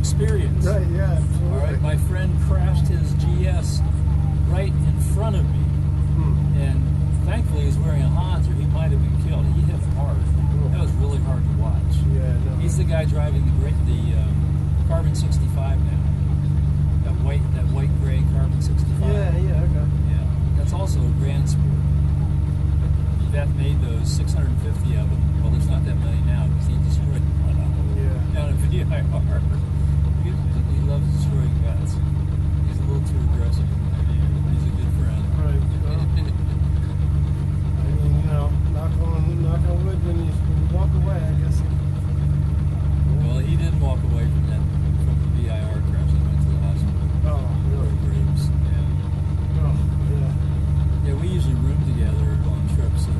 experience. Right, yeah, absolutely. All right, my friend crashed his GS right in front of me, and thankfully he's wearing a Hans, or he might have been killed. He hit hard. That was really hard to watch. Yeah, no. He's the guy driving the Carbon 65 now. That white gray Carbon 65. Yeah, okay. Yeah, that's also a Grand Sport. Beth made those 650 of them. Well, there's not that many now because he destroyed one of them. Yeah. Down at VIR. He loves destroying guts. He's a little too aggressive. He's a good friend. Right. Well, I mean, you know, knock on wood when you walk away, I guess. Well, he didn't walk away from the VIR crash. He went to the hospital. Oh, really? Graves. Yeah. Oh, yeah. Yeah, we usually room together on trips, and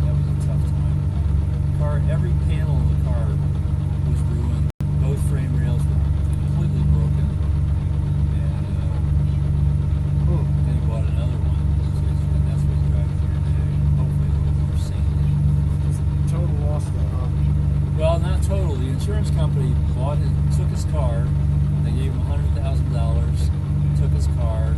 that was a tough time. Every panel of the car was ruined. Both frame rails were completely broken, and then he bought another one, and that's what he's driving here today. Hopefully a little more sanely. It's a total loss, though, huh? Well, not total. The insurance company took his car. They gave him $100,000. Took his car.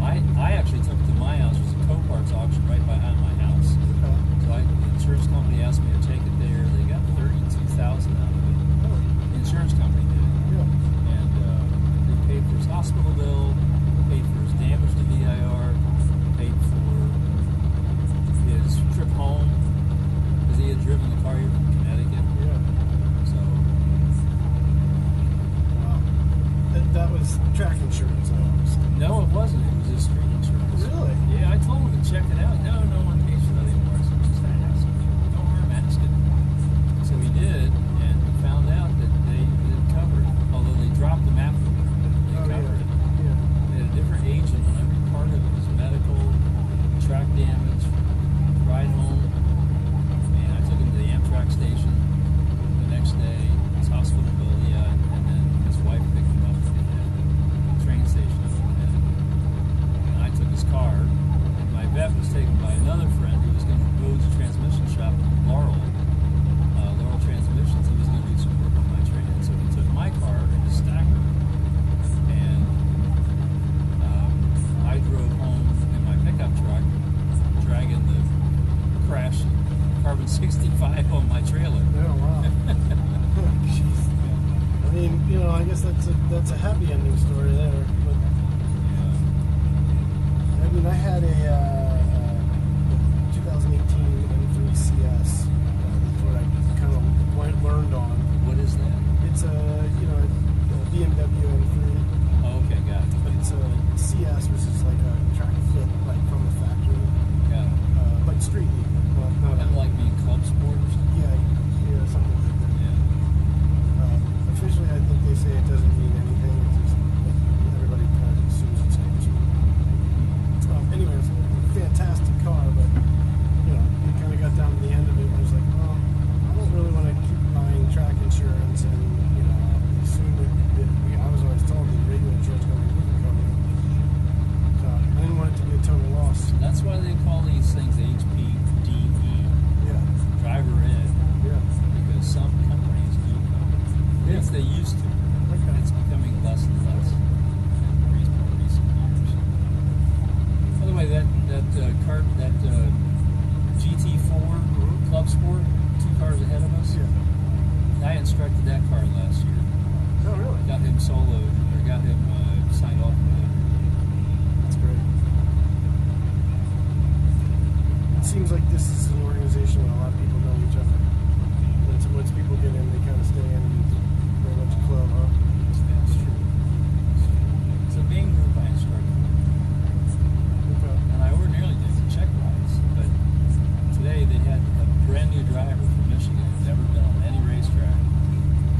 I actually took it to my house. There's a Coparts auction right behind my house. Okay. So the insurance company asked me to take it there. They got $32,000 out of it. Oh. The insurance company did. Yeah. And they paid for his hospital bill, paid for his damage to VIR, paid for his trip home, because he had driven the car here from Connecticut. Yeah. So, Wow. That was track insurance, I understand. no, it wasn't. It was his street insurance. Really? Yeah, I told him to check it out. No one pays for that anymore. So just ask. Don't harm asking. So he did, and found out that they didn't cover it. Although they dropped the map, they covered it. Yeah. They had a different agent on every part of it. It was medical, track damage, ride home. And I took him to the Amtrak station the next day. His hospital bill, yeah, and then his wife picked him up at the train station. And I took his car, and my vet was taken by another friend who was going to go to the transmission shop in Laurel Transmissions. He was going to do some work on my train. So he took my car and a stacker, and I drove home in my pickup truck, dragging the crash Carbon 65 on my trailer. Oh, wow. Jeez. I mean, you know, I guess that's a happy ending story there. But I mean, I had a 2018 M3 CS. That's what I kind of learned on. What is that? It's a BMW M3. Oh, okay, got it. But it's a CS, which is like a track fit, like from the factory. Got it. Like street legal. Not Kind of like being club sport or something? Yeah, something like that. Yeah. Officially, I think they say it doesn't mean anything. It's just like, everybody kind of assumes it's names. Anyway, it's a fantastic car, but you know, we kind of got down to the end of it. And I was like, well, I don't really want to keep buying track insurance, and you know, assume that I was always told the regular insurance company wouldn't cover it. So I didn't want it to be a total loss. That's why they call these things HPDE, Yeah, driver ed, yeah. because some companies do cover it. At least they used to. Okay. It's becoming less and less in more recent years. By the way, that GT4 Club Sport, 2 cars ahead of us, Yeah. I instructed that car last year. Oh, really? Got him soloed, or got him signed off with it. That's great. It seems like this is an organization where a lot of people know each other. And so once people get in, they kind of stay in and very much a club, huh? That's true. It's a main group I instructed. Okay. And I ordinarily did the check rides, but today they had a brand new driver from Michigan who's never been on any racetrack,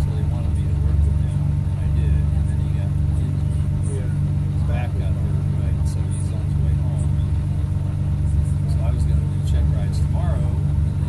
so they wanted me to work with him, and I did. And then he got injured. His back got hurt, right? So he's on his way home. So I was going to do check rides tomorrow, and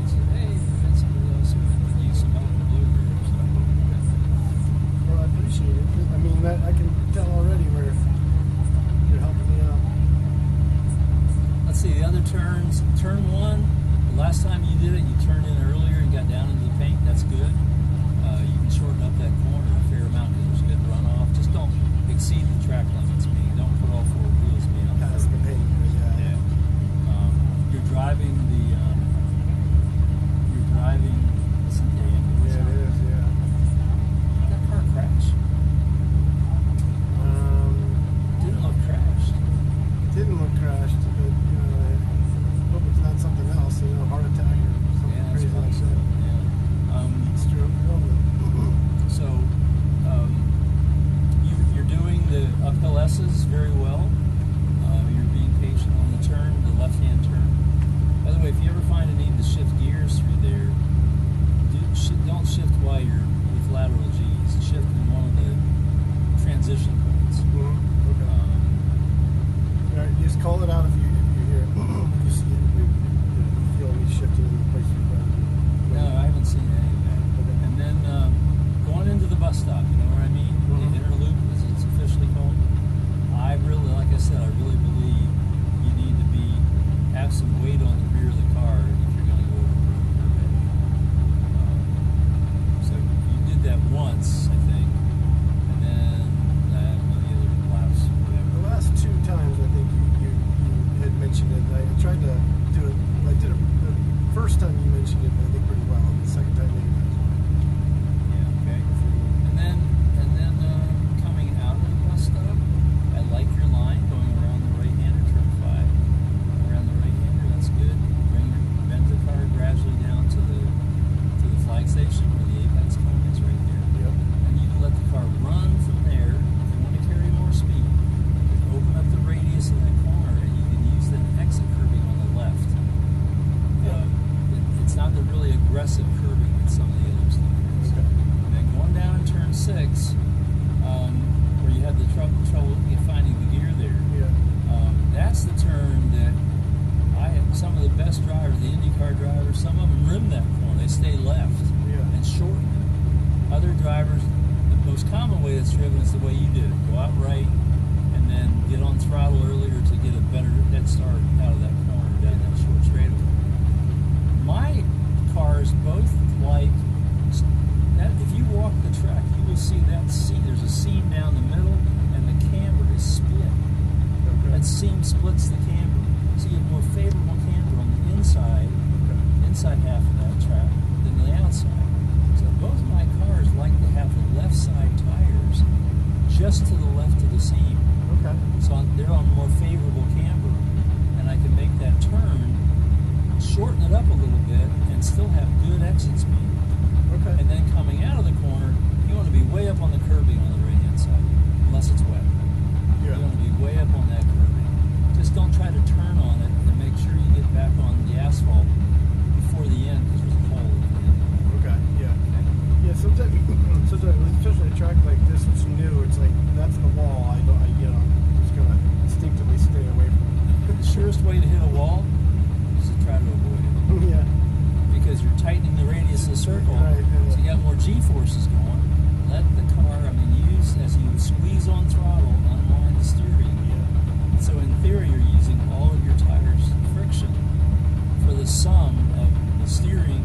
aggressive curbing than some of the other steering's. Okay. And then going down in turn 6, where you had the trouble finding the gear there. Yeah. That's the turn that I have some of the best drivers, the IndyCar drivers, some of them rim that corner. They stay left and shorten it. Other drivers, the most common way that's driven is the way you did it. Go out right and then get on throttle earlier to get a better head start out of that corner down that short straightaway. My cars both like that. If you walk the track, you will see that seam. There's a seam down the middle, and the camber is split. That seam splits the camber, so you have more favorable camber on the inside half of that track than the outside. So both of my cars like to have the left side tires just to the left of the seam. Okay. So they're on more favorable camber, and I can make that turn, shorten it up a little bit, and still have good exit speed. Okay. And then coming out of the corner, you want to be way up on the curbing on the right-hand side, unless it's wet. Yeah. You want to be way up on that curbing. Just don't try to turn on it, and make sure you get back on the asphalt before the end, because there's a hole in the end. Okay. Yeah. Yeah. Sometimes, especially a track like this, it's new. It's like that's the wall. I'm just gonna instinctively stay away from it. The surest way to hit a wall is to try to avoid it. Yeah. Because you're tightening the radius of the circle, so you got more G-forces going. Let the car, use as you squeeze on throttle, unwind the steering. Yeah. So in theory, you're using all of your tires' friction for the sum of the steering